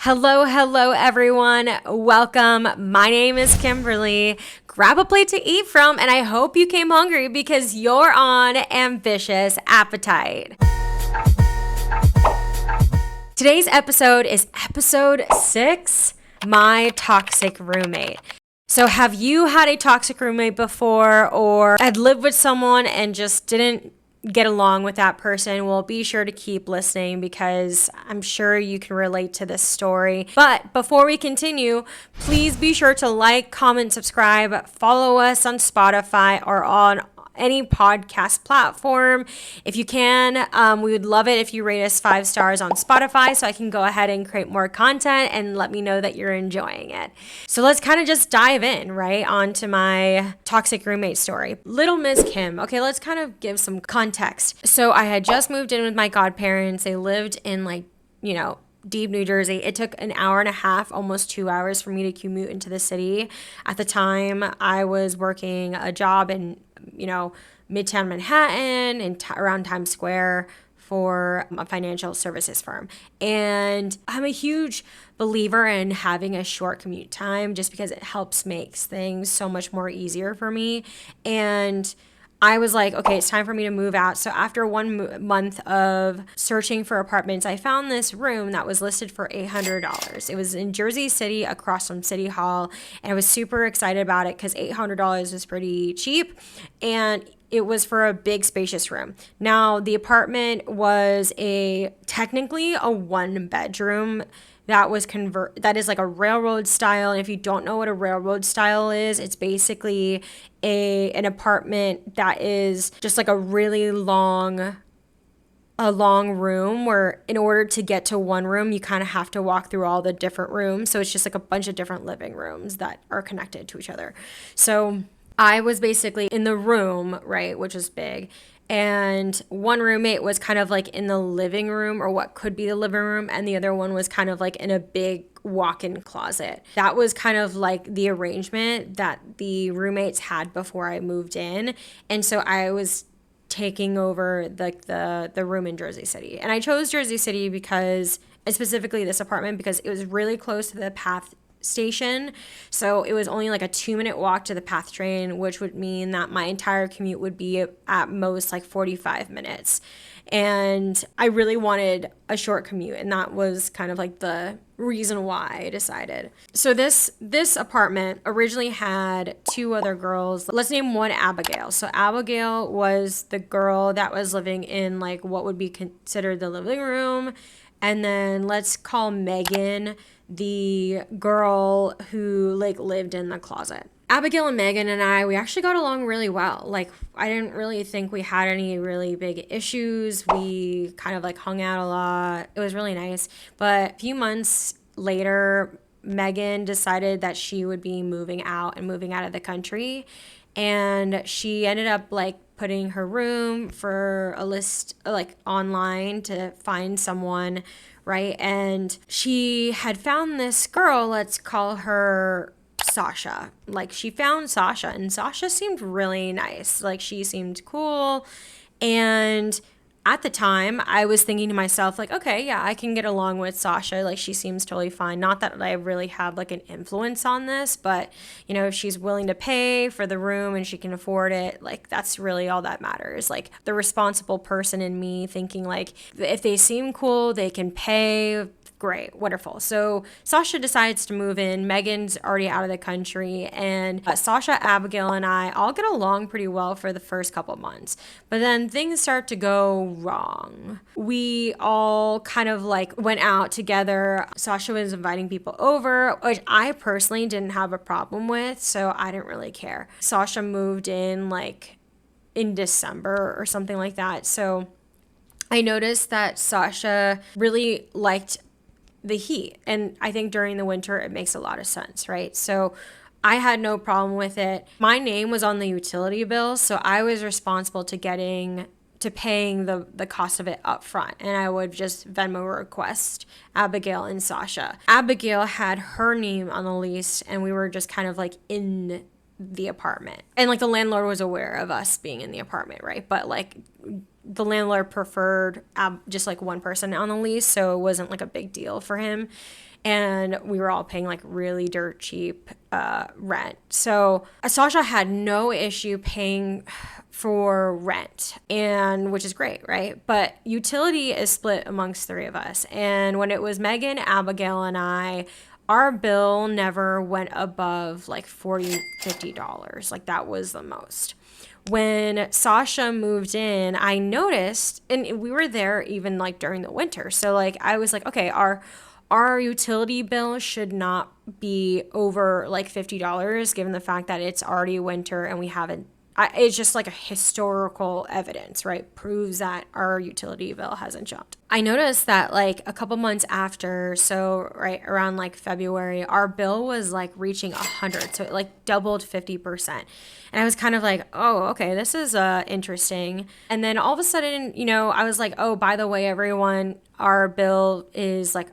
Hello, hello, everyone. Welcome. My name is Kimberly. Grab a plate to eat from, and I hope you came hungry because you're on ambitious appetite. Today's episode is episode 6, My Toxic Roommate. So have you had a toxic roommate before, or had lived with someone and just didn't get along with that person? Well, be sure to keep listening because I'm sure you can relate to this story. But before we continue, please be sure to like, comment, subscribe, follow us on Spotify or on any podcast platform. If you can, we would love it if you rate us 5 stars on Spotify so I can go ahead and create more content and let me know that you're enjoying it. So let's kind of just dive in, right, onto my toxic roommate story. Little Miss Kim. Okay, let's kind of give some context. So I had just moved in with my godparents. They lived in deep New Jersey. It took an hour and a half, almost 2 hours for me to commute into the city. At the time, I was working a job in, Midtown Manhattan and around Times Square for a financial services firm. And I'm a huge believer in having a short commute time just because it helps makes things so much more easier for me. And I was like, okay, it's time for me to move out. So after 1 month of searching for apartments, I found this room that was listed for $800. It was in Jersey City across from City Hall. And I was super excited about it because $800 was pretty cheap. And it was for a big spacious room. Now the apartment was technically a 1 bedroom that is like a railroad style. And if you don't know what a railroad style is, it's basically an apartment that is just like a really long room where in order to get to one room, you kind of have to walk through all the different rooms. So it's just like a bunch of different living rooms that are connected to each other. So I was basically in the room, right, which is big. And one roommate was kind of like in the living room or what could be the living room. And the other one was kind of like in a big walk-in closet. That was kind of like the arrangement that the roommates had before I moved in. And so I was taking over the room in Jersey City. And I chose Jersey City because, and specifically this apartment, because it was really close to the PATH station. So it was only like a 2-minute walk to the PATH train, which would mean that my entire commute would be at most like 45 minutes. And I really wanted a short commute, and that was kind of like the reason why I decided. So this apartment originally had 2 other girls. Let's name one Abigail. So Abigail was the girl that was living in like what would be considered the living room. And then let's call Megan the girl who like lived in the closet. Abigail and Megan and I, we actually got along really well. Like, I didn't really think we had any really big issues. We kind of like hung out a lot. It was really nice. But a few months later, Megan decided that she would be moving out of the country. And she ended up like putting her room for a list like online to find someone, right? And she had found this girl, let's call her Sasha. Like, she found Sasha, and Sasha seemed really nice. Like, she seemed cool. And at the time, I was thinking to myself, like, okay, yeah, I can get along with Sasha. Like, she seems totally fine. Not that I really have like an influence on this, but if she's willing to pay for the room and she can afford it, like, that's really all that matters. Like, the responsible person in me thinking like, if they seem cool, they can pay. Great, wonderful. So Sasha decides to move in. Megan's already out of the country, and Sasha, Abigail, and I all get along pretty well for the first couple months. But then things start to go wrong. We all kind of like went out together. Sasha was inviting people over, which I personally didn't have a problem with, so I didn't really care. Sasha moved in like in December or something like that. So I noticed that Sasha really liked the heat. And I think during the winter, it makes a lot of sense, right? So I had no problem with it. My name was on the utility bill, so I was responsible to paying the cost of it up front. And I would just Venmo request Abigail and Sasha. Abigail had her name on the lease, and we were just kind of like in the apartment. And like the landlord was aware of us being in the apartment, right? But like the landlord preferred just like one person on the lease, so it wasn't like a big deal for him. and we were all paying like really dirt cheap rent. So Sasha had no issue paying for rent, and which is great, right? But utility is split amongst three of us. And when it was Megan, Abigail, and I, our bill never went above like $40-$50. Like that was the most. When Sasha moved in, I noticed, and we were there even like during the winter. So like I was like, okay, our utility bill should not be over like $50 given the fact that it's already winter and we haven't. It's just like a historical evidence, right? Proves that our utility bill hasn't jumped. I noticed that like a couple months after, so right around like February, our bill was like reaching 100. So it like doubled 50%. And I was kind of like, oh, okay, this is interesting. And then all of a sudden, I was like, oh, by the way, everyone, our bill is like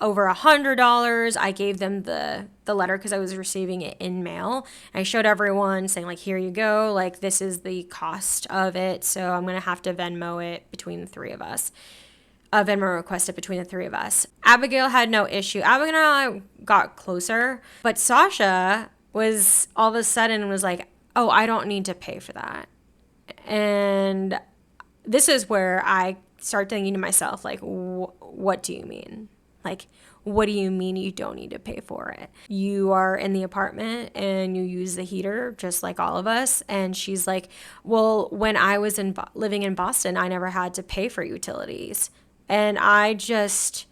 over $100. I gave them the letter because I was receiving it in mail. I showed everyone saying like, here you go. Like this is the cost of it. So I'm going to have to Venmo it between the three of us. Venmo request it between the three of us. Abigail had no issue. Abigail and I got closer, but Sasha was all of a sudden was like, oh, I don't need to pay for that. And this is where I start thinking to myself, like, what do you mean? Like, what do you mean you don't need to pay for it? You are in the apartment and you use the heater just like all of us. And she's like, well, when I was living in Boston, I never had to pay for utilities. And I just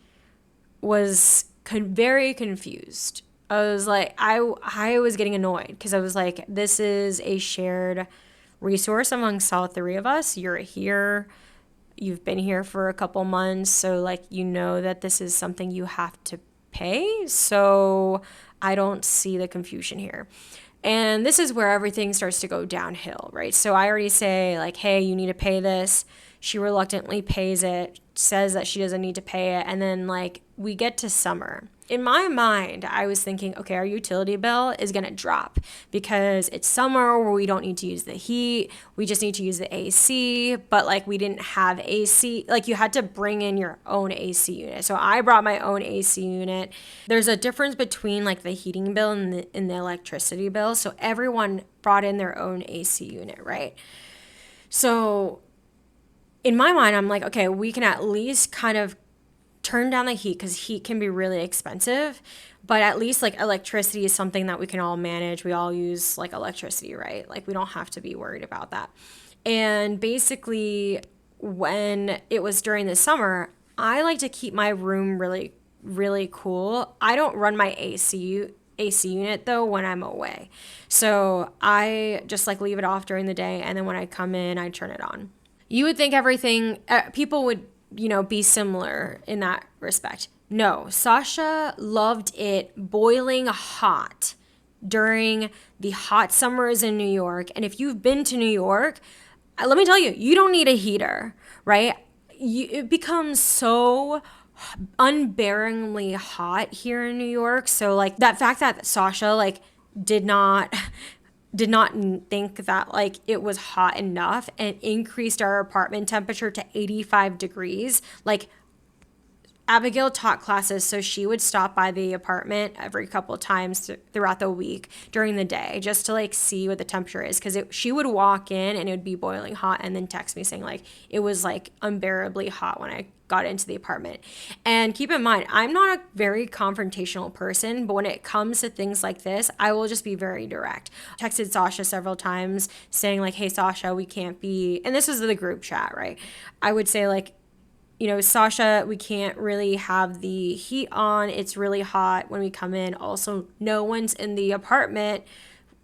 was very confused. I was like, I was getting annoyed because I was like, this is a shared resource amongst all three of us. You're here. You've been here for a couple months, so like that this is something you have to pay. So I don't see the confusion here. And this is where everything starts to go downhill, right? So I already say like, hey, you need to pay this. She reluctantly pays it, says that she doesn't need to pay it, and then like we get to summer. In my mind, I was thinking, okay, our utility bill is going to drop because it's summer where we don't need to use the heat. We just need to use the AC, but like we didn't have AC. Like you had to bring in your own AC unit. So I brought my own AC unit. There's a difference between like the heating bill and the electricity bill. So everyone brought in their own AC unit, right? So in my mind, I'm like, okay, we can at least kind of turn down the heat because heat can be really expensive, but at least like electricity is something that we can all manage. We all use like electricity, right? Like we don't have to be worried about that. And basically when it was during the summer, I like to keep my room really, really cool. I don't run my AC unit though when I'm away. So I just like leave it off during the day. And then when I come in, I turn it on. You would think everything, people would be similar in that respect. No, Sasha loved it boiling hot during the hot summers in New York. And if you've been to New York, let me tell you, you don't need a heater, right? It becomes so unbearably hot here in New York. So like that fact that Sasha like did not think that like it was hot enough and increased our apartment temperature to 85 degrees. Like Abigail taught classes, so she would stop by the apartment every couple of times throughout the week during the day just to like see what the temperature is, because she would walk in and it would be boiling hot and then text me saying like it was like unbearably hot when I got into the apartment. And keep in mind, I'm not a very confrontational person, but when it comes to things like this, I will just be very direct. I texted Sasha several times saying like, hey Sasha, we can't be, and this is the group chat, right? I would say like, Sasha, we can't really have the heat on. It's really hot when we come in. Also, no one's in the apartment,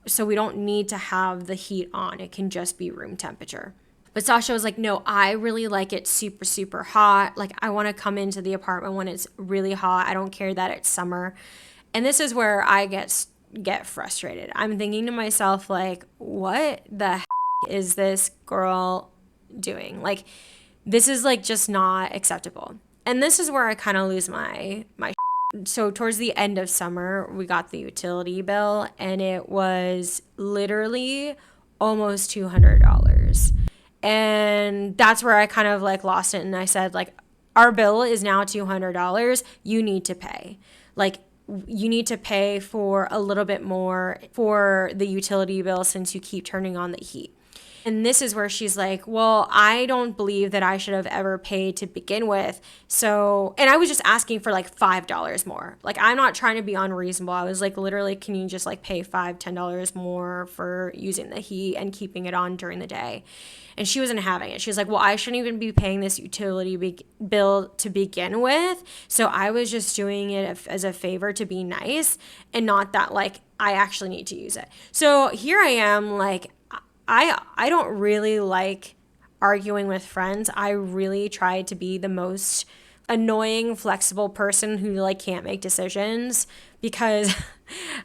so we don't need to have the heat on. It can just be room temperature. But Sasha was like, no, I really like it super, super hot. Like, I want to come into the apartment when it's really hot. I don't care that it's summer. And this is where I get frustrated. I'm thinking to myself, like, what the is this girl doing? Like, this is like just not acceptable. And this is where I kind of lose my so towards the end of summer, we got the utility bill and it was literally almost $200. And that's where I kind of like lost it. And I said like, our bill is now $200. You need to pay. like, you need to pay for a little bit more for the utility bill since you keep turning on the heat. And this is where she's like, well, I don't believe that I should have ever paid to begin with. So, and I was just asking for like $5 more. Like, I'm not trying to be unreasonable. I was like, literally, can you just like pay $10 more for using the heat and keeping it on during the day? And she wasn't having it. She was like, well, I shouldn't even be paying this utility bill to begin with. So I was just doing it as a favor to be nice and not that like I actually need to use it. So here I am, like, I don't really like arguing with friends. I really try to be the most annoying, flexible person who like can't make decisions because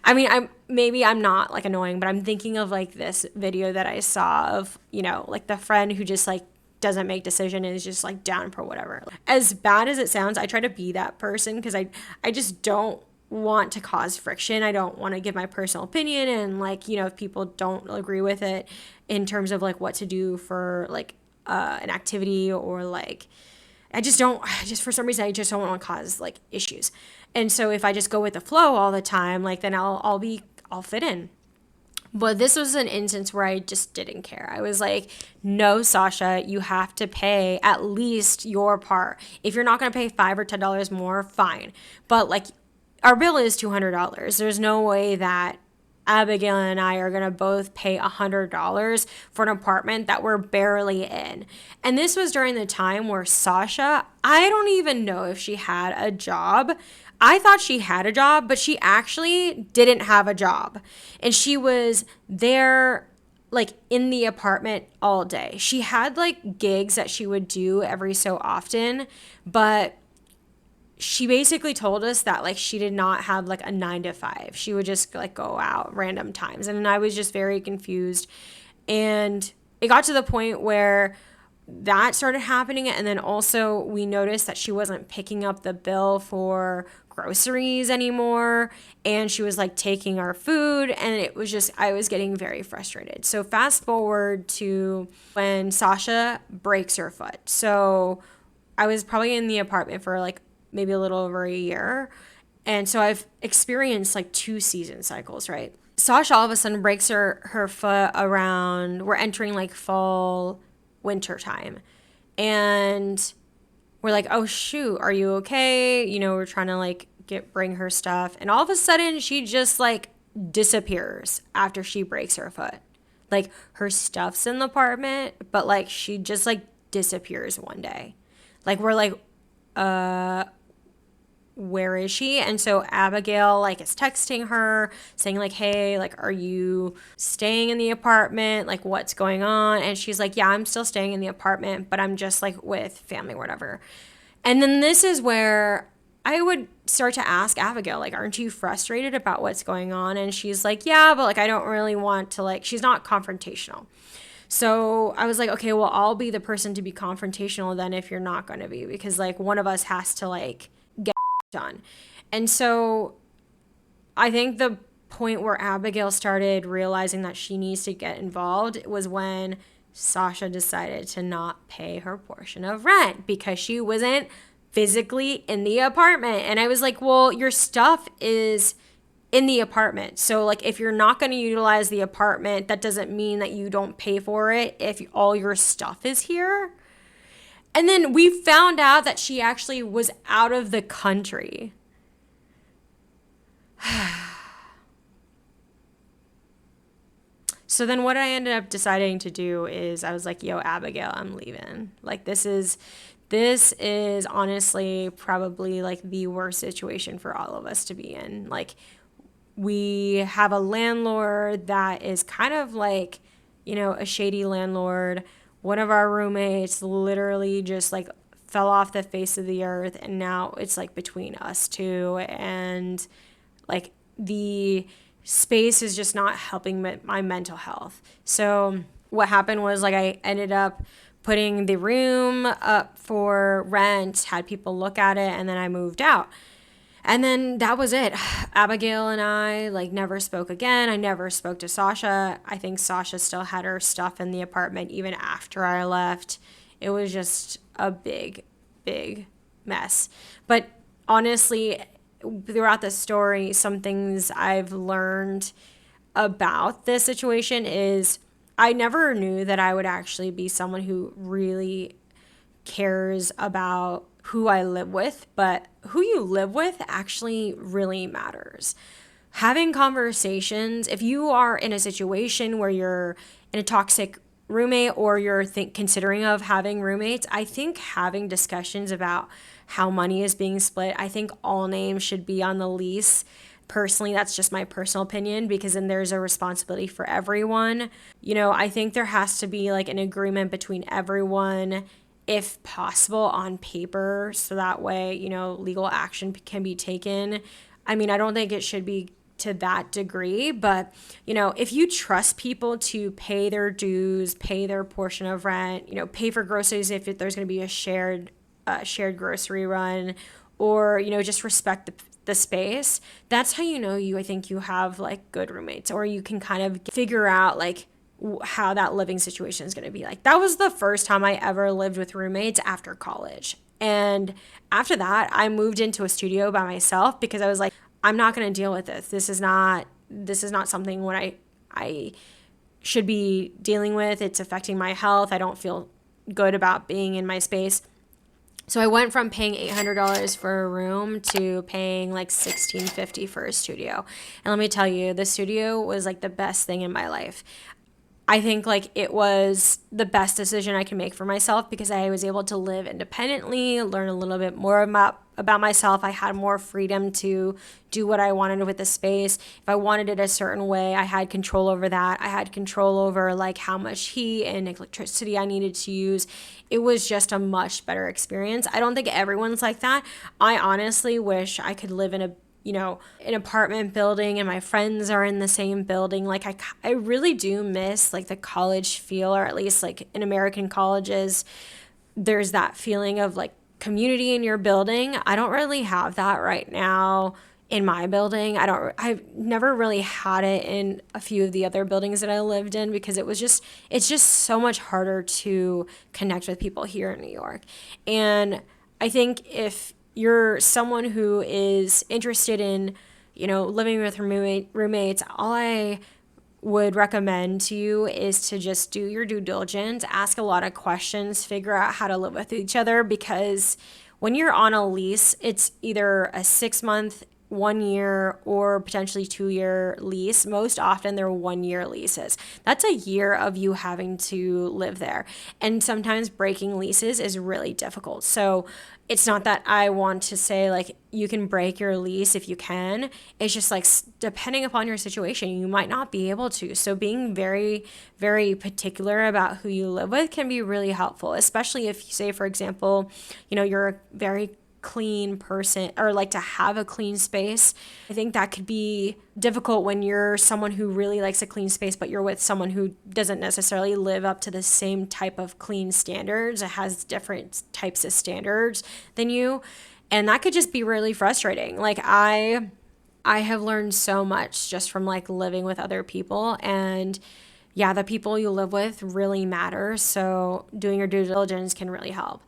I mean, I'm not like annoying, but I'm thinking of like this video that I saw of, like the friend who just like doesn't make decision and is just like down for whatever. As bad as it sounds, I try to be that person because I just don't want to cause friction. I don't want to give my personal opinion and like, if people don't agree with it in terms of like what to do for like an activity or like I just for some reason I just don't want to cause like issues. And so if I just go with the flow all the time, like then I'll fit in. But this was an instance where I just didn't care. I was like, no, Sasha, you have to pay at least your part. If you're not going to pay $5 or $10 more, fine. But like our bill is $200. There's no way that Abigail and I are going to both pay $100 for an apartment that we're barely in. And this was during the time where Sasha, I don't even know if she had a job. I thought she had a job, but she actually didn't have a job. And she was there like in the apartment all day. She had like gigs that she would do every so often, but she basically told us that like she did not have like a 9 to 5. She would just like go out random times. And I was just very confused. And it got to the point where that started happening. And then also we noticed that she wasn't picking up the bill for groceries anymore. And she was like taking our food. And it was just, I was getting very frustrated. So fast forward to when Sasha breaks her foot. So I was probably in the apartment for like maybe a little over a year. And so I've experienced like 2 season cycles, right? Sasha all of a sudden breaks her foot around, we're entering like fall, winter time. And we're like, oh shoot, are you okay? We're trying to like bring her stuff. And all of a sudden she just like disappears after she breaks her foot. Like her stuff's in the apartment, but like she just like disappears one day. Like we're like, where is she? And so Abigail like is texting her saying like, hey, like, are you staying in the apartment? Like, what's going on? And she's like, yeah, I'm still staying in the apartment, but I'm just like with family or whatever. And then this is where I would start to ask Abigail, like, aren't you frustrated about what's going on? And she's like, yeah, but like, I don't really want to like, she's not confrontational. So I was like, okay, well, I'll be the person to be confrontational then if you're not going to be, because like one of us has to like get done. And so I think the point where Abigail started realizing that she needs to get involved was when Sasha decided to not pay her portion of rent because she wasn't physically in the apartment. And I was like, well, your stuff is in the apartment. So like if you're not going to utilize the apartment, that doesn't mean that you don't pay for it if all your stuff is here. And then we found out that she actually was out of the country. So then what I ended up deciding to do is I was like, yo, Abigail, I'm leaving. Like this is honestly probably like the worst situation for all of us to be in. Like we have a landlord that is kind of like, a shady landlord. One of our roommates literally just like fell off the face of the earth, and now it's like between us two, and like the space is just not helping my mental health. So what happened was like I ended up putting the room up for rent, had people look at it, and then I moved out. And then that was it. Abigail and I like never spoke again. I never spoke to Sasha. I think Sasha still had her stuff in the apartment even after I left. It was just a big, big mess. But honestly, throughout the story, some things I've learned about this situation is I never knew that I would actually be someone who really cares about who I live with, but who you live with actually really matters. Having conversations, if you are in a situation where you're in a toxic roommate or you're considering of having roommates, I think having discussions about how money is being split, I think all names should be on the lease. Personally, that's just my personal opinion, because then there's a responsibility for everyone. I think there has to be like an agreement between everyone, if possible, on paper, so that way, legal action can be taken. I mean, I don't think it should be to that degree, but if you trust people to pay their dues, pay their portion of rent, pay for groceries if there's going to be a shared grocery run, or just respect the space, that's how I think you have like good roommates, or you can kind of figure out like how that living situation is going to be like. That was the first time I ever lived with roommates after college. And after that, I moved into a studio by myself because I was like, I'm not going to deal with this. This is not something what I should be dealing with. It's affecting my health. I don't feel good about being in my space. So I went from paying $800 for a room to paying like $1,650 for a studio. And let me tell you, the studio was like the best thing in my life. I think like it was the best decision I can make for myself because I was able to live independently, learn a little bit more about myself. I had more freedom to do what I wanted with the space. If I wanted it a certain way, I had control over that. I had control over like how much heat and electricity I needed to use. It was just a much better experience. I don't think everyone's like that. I honestly wish I could live in an apartment building and my friends are in the same building. Like I really do miss like the college feel, or at least like in American colleges, there's that feeling of like community in your building. I don't really have that right now in my building. I've never really had it in a few of the other buildings that I lived in because it's just so much harder to connect with people here in New York. And I think if you're someone who is interested in, living with roommates, all I would recommend to you is to just do your due diligence, ask a lot of questions, figure out how to live with each other, because when you're on a lease, it's either a 6-month, 1 year, or potentially 2-year lease. Most often they're 1-year leases. That's a year of you having to live there. And sometimes breaking leases is really difficult. So it's not that I want to say like you can break your lease if you can. It's just like depending upon your situation, you might not be able to. So being very, very particular about who you live with can be really helpful, especially if you say, for example, you're a very clean person or like to have a clean space. I think that could be difficult when you're someone who really likes a clean space, but you're with someone who doesn't necessarily live up to the same type of clean standards. It has different types of standards than you. And that could just be really frustrating. Like I have learned so much just from like living with other people, and yeah, the people you live with really matter. So doing your due diligence can really help.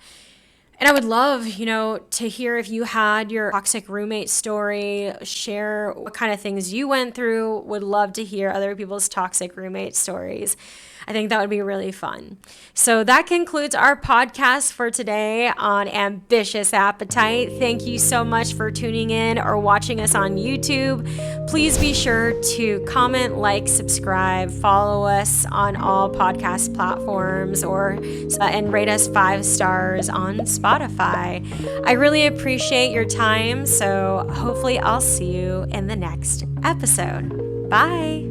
And I would love, to hear if you had your toxic roommate story, share what kind of things you went through. Would love to hear other people's toxic roommate stories. I think that would be really fun. So that concludes our podcast for today on Ambitious Appetite. Thank you so much for tuning in or watching us on YouTube. Please be sure to comment, like, subscribe, follow us on all podcast platforms, and rate us 5 stars on Spotify. I really appreciate your time. So hopefully I'll see you in the next episode. Bye.